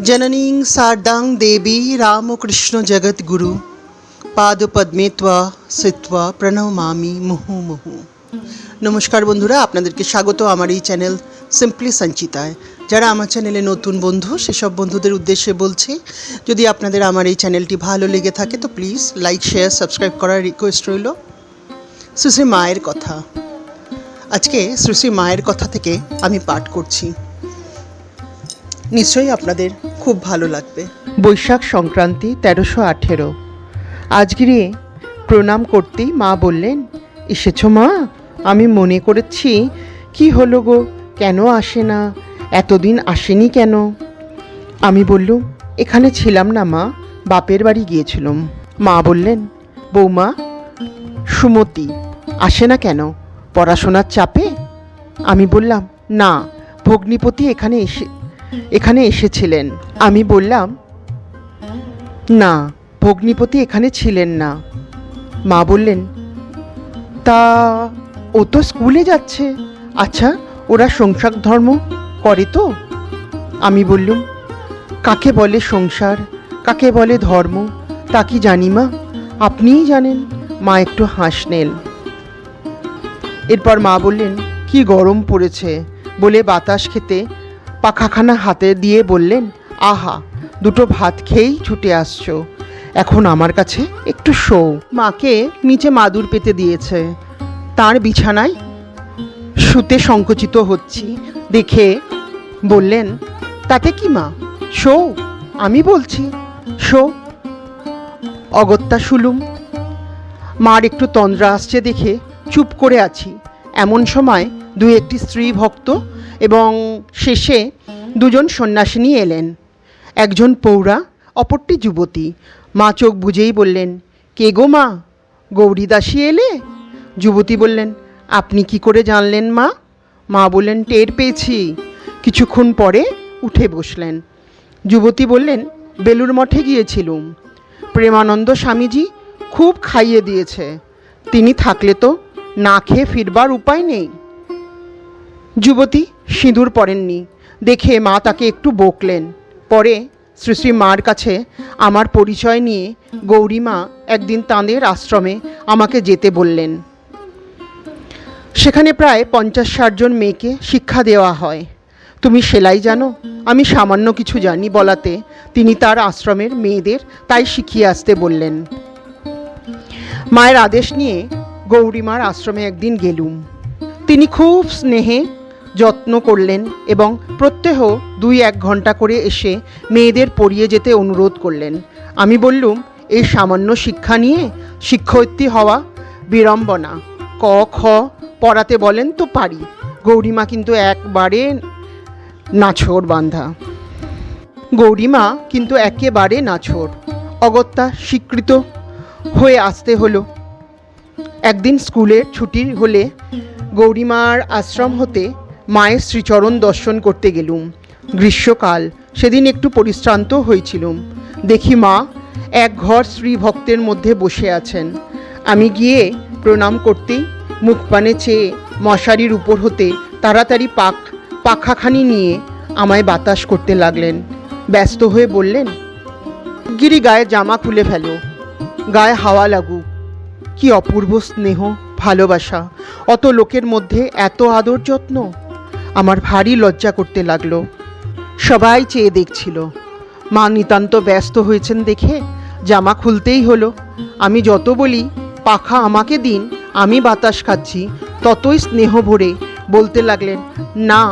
जननीं शारदां देवी रामकृष्ण जगद्गुरु পাদপদ্মে ত্বা সিত্বা প্রণমামি মুহুর্মুহু। নমস্কার বন্ধুরা, আপনাদেরকে স্বাগত আমার এই চ্যানেল সিম্পলি সঞ্চিতায়। যারা আমার চ্যানেলে নতুন বন্ধু, সেসব বন্ধুদের উদ্দেশ্যে বলছি, যদি আপনাদের আমার এই চ্যানেলটি ভালো লেগে থাকে তো প্লিজ লাইক, শেয়ার, সাবস্ক্রাইব করার রিকোয়েস্ট রইল। শ্রী শ্রী মায়ের কথা। আজকে শ্রী শ্রী মায়ের কথা থেকে আমি পাঠ করছি, নিশ্চয়ই আপনাদের খুব ভালো লাগবে। বৈশাখ সংক্রান্তি 1318। আজগিরে প্রণাম করতেই মা বললেন, এসেছো মা? আমি মনে করেছি কি হলো গো, কেন আসে না, এতদিন আসেনি কেন? আমি বললুম, এখানে ছিলাম না মা, বাপের বাড়ি গিয়েছিলাম। মা বললেন, বৌমা সুমতি আসে না কেন, পড়াশোনার চাপে? আমি বললাম, না, ভগ্নিপতি এখানে এসেছিলেন। আমি বললাম, না, ভগ্নিপতি এখানে ছিলেন না। মা বললেন, তা ও তো স্কুলে যাচ্ছে, আচ্ছা ওরা সংসার ধর্ম করে তো? আমি বললুম, কাকে বলে সংসার, কাকে বলে ধর্ম তা কি জানি মা, আপনিই জানেন। মা একটু হাসলেন। এরপর মা বললেন, কি গরম পড়েছে বলে বাতাস খেতে পাখাখানা হাতে দিয়ে বললেন, আহা, দুটো ভাত খেয়েই ছুটে আসছো, এখন আমার কাছে একটু শো। মাকে নিচে মাদুর পেতে দিয়েছে, তার বিছানায় শুতে সংকুচিত হচ্ছি দেখে বললেন, তাতে কি মা, শো, আমি বলছি শো। অগত্যা শুলুম। মার একটু তন্দ্রা আসছে দেখে চুপ করে আছি। এমন সময় দুই একটি স্ত্রী ভক্ত এবং শেষে দুজন সন্ন্যাসিনী এলেন। একজন পৌরা, অপরটি যুবতী। মা চোখ বুজেই বললেন, কে গো মা, গৌরীদাসী এলে? যুবতী বললেন, আপনি কি করে জানলেন মা? মা বললেন, টের পেয়েছি। কিছুক্ষণ পরে উঠে বসলেন। যুবতী বললেন, বেলুর মঠে গিয়েছিলুম, প্রেমানন্দ স্বামীজি খুব খাইয়ে দিয়েছে, তিনি থাকলে তো না খেয়ে ফিরবার উপায় নেই। যুবতী সিঁদুর পরেননি দেখে মা তাকে একটু বকলেন। পরে শ্রী শ্রী মার কাছে আমার পরিচয় নিয়ে গৌরীমা একদিন তাঁদের আশ্রমে আমাকে যেতে বললেন। সেখানে প্রায় 50-60 জন মেয়েকে শিক্ষা দেওয়া হয়। তুমি সেলাই জানো? আমি সামান্য কিছু জানি বলাতে তিনি তার আশ্রমের মেয়েদের তাই শিখিয়ে আসতে বললেন। মায়ের আদেশ নিয়ে গৌরীমার আশ্রমে একদিন গেলুম। তিনি খুব স্নেহে যত্ন করলেন এবং প্রত্যহ 2-1 ঘন্টা করে এসে মেয়েদের পড়িয়ে যেতে অনুরোধ করলেন। আমি বললুম, এই সামান্য শিক্ষা নিয়ে শিক্ষয়িত্রী হওয়া বিড়ম্বনা, ক খ পড়াতে বলেন তো পারি। গৌরীমা কিন্তু একেবারে নাছোড়। অগত্যা স্বীকৃত হয়ে আসতে হলো। একদিন স্কুলের ছুটি হলে গৌরীমার আশ্রম হতে মায়ের শ্রীচরণ দর্শন করতে গেলুম। গ্রীষ্মকাল, সেদিন একটু পরিশ্রান্ত হয়েছিলুম। দেখি মা এক ঘর স্ত্রী ভক্তের মধ্যে বসে আছেন। আমি গিয়ে প্রণাম করতেই মুখ পানে চেয়ে মশারির উপর হতে তাড়াতাড়ি পাখাখানি নিয়ে আমায় বাতাস করতে লাগলেন। ব্যস্ত হয়ে বললেন, গিরি গায়ে জামা খুলে ফেলো, গায়ে হাওয়া লাগুক। কি অপূর্ব স্নেহ, ভালোবাসা, অত লোকের মধ্যে এত আদর যত্ন। আমার ভারী লজ্জা করতে লাগলো। সবাই চেয়ে দেখছিল। মা নিতান্ত ব্যস্ত হয়েছেন দেখে জামা খুলতেই হলো। আমি যত বলি পাখা আমাকে দিন, আমি বাতাস খাচ্ছি, ততই স্নেহ ভরে বলতে লাগলেন, না,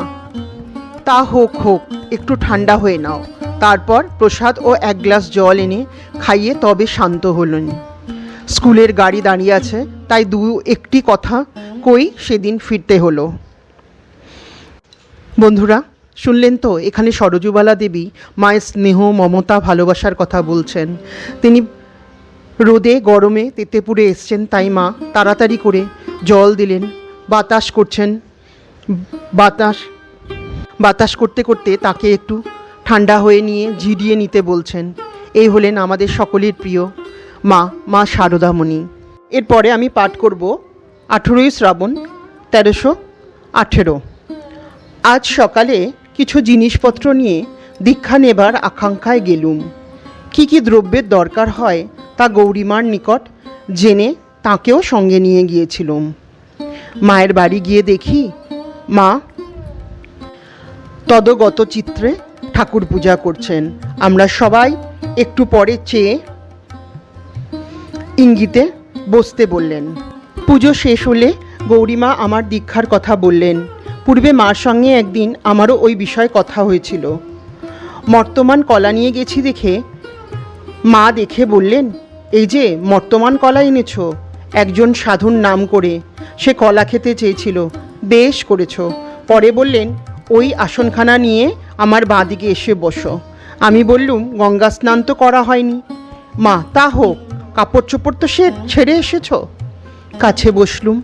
তা হোক, একটু ঠান্ডা হয়ে নাও। তারপর প্রসাদ ও 1 গ্লাস জল এনে খাইয়ে তবে শান্ত হলেন। স্কুলের গাড়ি দাঁড়িয়ে আছে, তাই 2-1টি কথা কই সেদিন ফিরতে হলো। বন্ধুরা শুনলেন তো, এখানে সরজুবালা দেবী মায়ের স্নেহ, মমতা, ভালোবাসার কথা বলছেন। তিনি রোদে গরমে তেতেপুরে এসছেন, তাই মা তাড়াতাড়ি করে জল দিলেন। বাতাস করছেন, বাতাস করতে করতে তাকে একটু ঠান্ডা হয়ে নিয়ে জিরিয়ে নিতে বলছেন। এই হলেন আমাদের সকলের প্রিয় মা শারদামণি। এরপরে আমি পাঠ করব 18ই শ্রাবণ 1318। আজ সকালে কিছু জিনিসপত্র নিয়ে দীক্ষা নেবার আকাঙ্ক্ষায় গেলুম। কি কি দ্রব্যের দরকার হয় তা গৌরীমার নিকট জেনে তাকেও সঙ্গে নিয়ে গিয়েছিলুম। মায়ের বাড়ি গিয়ে দেখি মা তদগত চিত্রে ঠাকুর পূজা করছেন। আমরা সবাই একটু পরে চেয়ে ইঙ্গিতে বসতে বললেন। পুজো শেষ হলে গৌরীমা আমার দীক্ষার কথা বললেন। পূর্বে মার সঙ্গে একদিন আমারও ওই বিষয়ে কথা হয়েছিল। মর্তমান কলা নিয়ে গেছি দেখে মা দেখে বললেন, এই যে মর্তমান কলা এনেছ, একজন সাধুর নাম করে সে কলা খেতে চেয়েছিল, বেশ করেছ। পরে বললেন, ওই আসনখানা নিয়ে আমার বাঁদিকে এসে বসো। আমি বললুম, গঙ্গা স্নান তো করা হয়নি। মা, তা হোক, কাপড় চোপড় তো সে ছেড়ে এসেছ। কাছে বসলুম,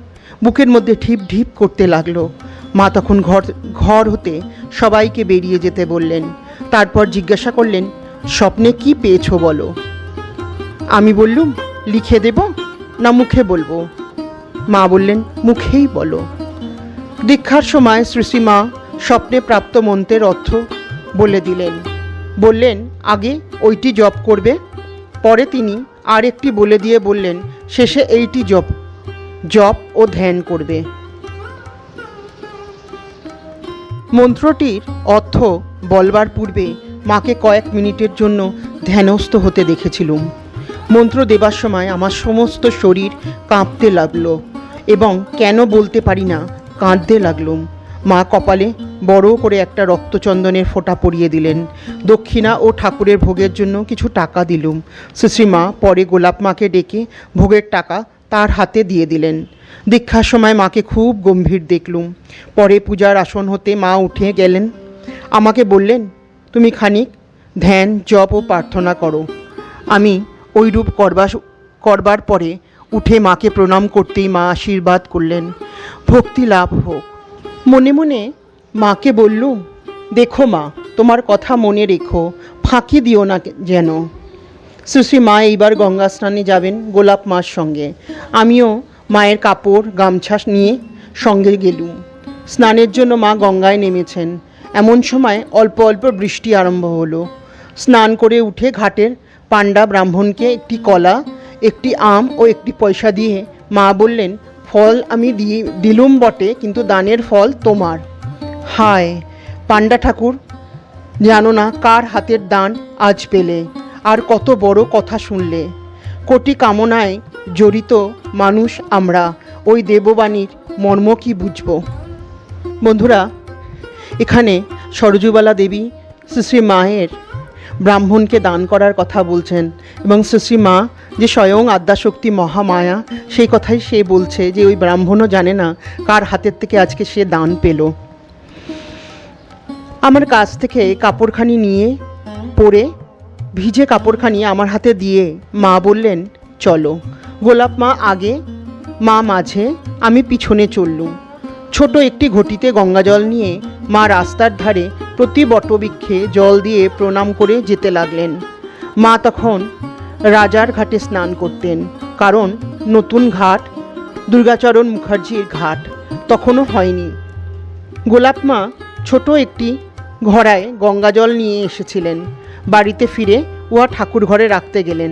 বুকের মধ্যে ঢিপ ঢিপ করতে লাগলো। মা তখন ঘর হতে সবাইকে বেরিয়ে যেতে বললেন। তারপর জিজ্ঞাসা করলেন, স্বপ্নে কি পেয়েছো বলো। আমি বললুম, লিখে দেব না মুখে বলবো। মা বললেন, মুখেই বলো। দীক্ষার সময় শ্রীশ্রীমা স্বপ্নে প্রাপ্ত মন্ত্রের অর্থ বলে দিলেন। বললেন, আগে ওইটি জপ করবে। পরে তিনি আর একটি বলে দিয়ে বললেন, শেষে এইটি জপ ও ধ্যান করবে। মন্ত্রটির অর্থ বলবার পূর্বে মাকে কয়েক মিনিটের জন্য ধ্যানস্থ হতে দেখেছিলুম। মন্ত্র দেবার সময় আমার সমস্ত শরীর কাঁপতে লাগলো এবং কেন বলতে পারি না, কাঁদতে লাগলুম। মা কপালে বড় করে একটা রক্তচন্দনের ফোঁটা পরিয়ে দিলেন। দক্ষিণা ও ঠাকুরের ভোগের জন্য কিছু টাকা দিলুম। শ্রীশ্রীমা পরে গোলাপ মাকে ডেকে ভোগের টাকা তার হাতে দিয়ে দিলেন। দীক্ষার সময় মাকে খুব গম্ভীর দেখলুম। পরে পূজার আসন হতে মা উঠে গেলেন। আমাকে বললেন, তুমি খানিক ধ্যান জপ ও প্রার্থনা করো। আমি ওইরূপ করবার পরে উঠে মাকে প্রণাম করতেই মা আশীর্বাদ করলেন, ভক্তি লাভ হোক। মনে মনে মাকে বললুম, দেখো মা, তোমার কথা মনে রেখো, ফাঁকি দিও না যেন। শ্রী মা এইবার গঙ্গা স্নানে যাবেন গোলাপ মার সঙ্গে। আমিও মায়ের কাপড় গামছা নিয়ে সঙ্গে গেলুম। স্নানের জন্য মা গঙ্গায় নেমেছেন। এমন সময় অল্প অল্প বৃষ্টি আরম্ভ হলো। স্নান করে উঠে ঘাটের পাণ্ডা ব্রাহ্মণকে একটি কলা, একটি আম ও একটি পয়সা দিয়ে মা বললেন, ফল আমি দিলুম বটে, কিন্তু দানের ফল তোমার। হায় পাণ্ডা ঠাকুর, জানো না কার হাতের দান আজ পেলে, আর কত বড় কথা শুনলে। কোটি কামনায় জড়িত মানুষ আমরা, ওই দেববাণীর মর্ম কি বুঝব। বন্ধুরা, এখানে সরজুবালা দেবী শ্রী মায়ের ব্রাহ্মণকে দান করার কথা বলছেন এবং শ্রী মা যে স্বয়ং আদ্যাশক্তি মহামায়া, সেই কথাই সে বলছে যে ওই ব্রাহ্মণও জানে না কার হাতের থেকে আজকে সে দান পেল। আমার কাছ থেকে কাপড়খানি নিয়ে পরে ভিজে কাপড়খানি আমার হাতে দিয়ে মা বললেন, চলো। গোলাপ মা আগে, মা মাঝে, আমি পিছনে চললুম। ছোট একটি ঘটিতে গঙ্গা জল নিয়ে মা রাস্তার ধারে প্রতি বটবৃক্ষে জল দিয়ে প্রণাম করে যেতে লাগলেন। মা তখন রাজার ঘাটে স্নান করতেন, কারণ নতুন ঘাট দুর্গাচরণ মুখার্জির ঘাট তখনও হয়নি। গোলাপ মা ছোট একটি ঘড়ায় গঙ্গা জল নিয়ে এসেছিলেন। বাড়িতে ফিরে উহা ঠাকুর ঘরে রাখতে গেলেন।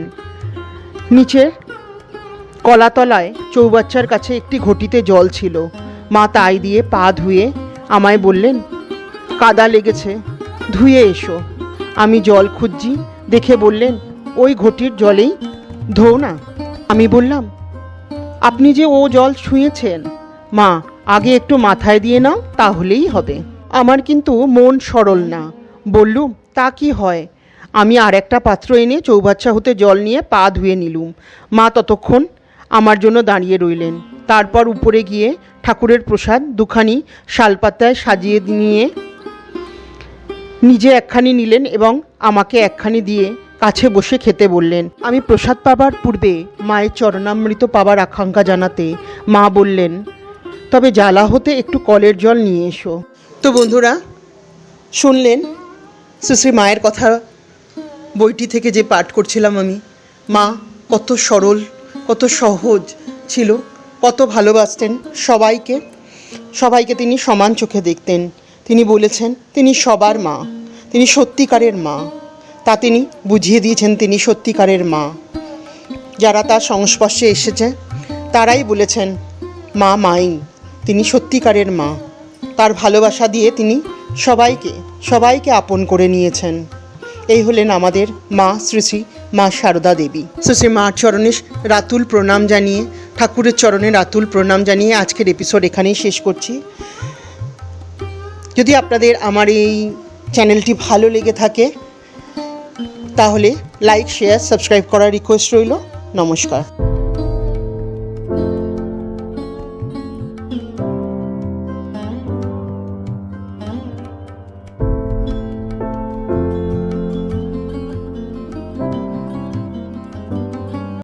নিচের কলাতলায় চৌবাচ্চার কাছে একটি ঘটিতে জল ছিল। মা তাই দিয়ে পা ধুয়ে আমায় বললেন, কাদা লেগেছে, ধুয়ে এসো। আমি জল খুঁজছি দেখে বললেন, ওই ঘটির জলেই ধোও না। আমি বললাম, আপনি যে ও জল ছুঁয়েছেন মা, আগে একটু মাথায় দিয়ে নাও, তাহলেই হবে। আমার কিন্তু মন সরল না। বললুম, তা কি হয়। আমি আর একটা পাত্র এনে চৌবাচ্চা হতে জল নিয়ে পা ধুয়ে নিলুম। মা ততক্ষণ আমার জন্য দাঁড়িয়ে রইলেন। তারপর উপরে গিয়ে ঠাকুরের প্রসাদ দুখানি শালপাতায় সাজিয়ে নিয়ে নিজে একখানি নিলেন এবং আমাকে একখানি দিয়ে কাছে বসে খেতে বললেন। আমি প্রসাদ পাবার পূর্বে মায়ের চরণামৃত পাবার আকাঙ্ক্ষা জানাতে মা বললেন, তবে জ্বালা হতে একটু কলের জল নিয়ে এসো। তো বন্ধুরা, শুনলেন শ্রী মায়ের কথা, বইটি থেকে যে পাঠ করছিলাম আমি। মা কত সরল, কত সহজ ছিল, কত ভালোবাসতেন সবাইকে। সবাইকে তিনি সমান চোখে দেখতেন। তিনি বলেছেন তিনি সবার মা। তিনি সত্যিকারের মা, তা তিনি বুঝিয়ে দিয়েছেন তিনি সত্যিকারের মা। যারা তার সংস্পর্শে এসেছে তারাই বলেছেন মা মাই, তিনি সত্যিকারের মা। তার ভালোবাসা দিয়ে তিনি সবাইকে আপন করে নিয়েছেন। এই হলেন আমাদের মা শ্রী শ্রী মা সারদা দেবী। শ্রী শ্রী মার চরণে রাতুল প্রণাম জানিয়ে, ঠাকুরের চরণে রাতুল প্রণাম জানিয়ে আজকের এপিসোড এখানেই শেষ করছি। যদি আপনাদের আমার এই চ্যানেলটি ভালো লেগে থাকে তাহলে লাইক, শেয়ার, সাবস্ক্রাইব করার রিকোয়েস্ট রইল। নমস্কার।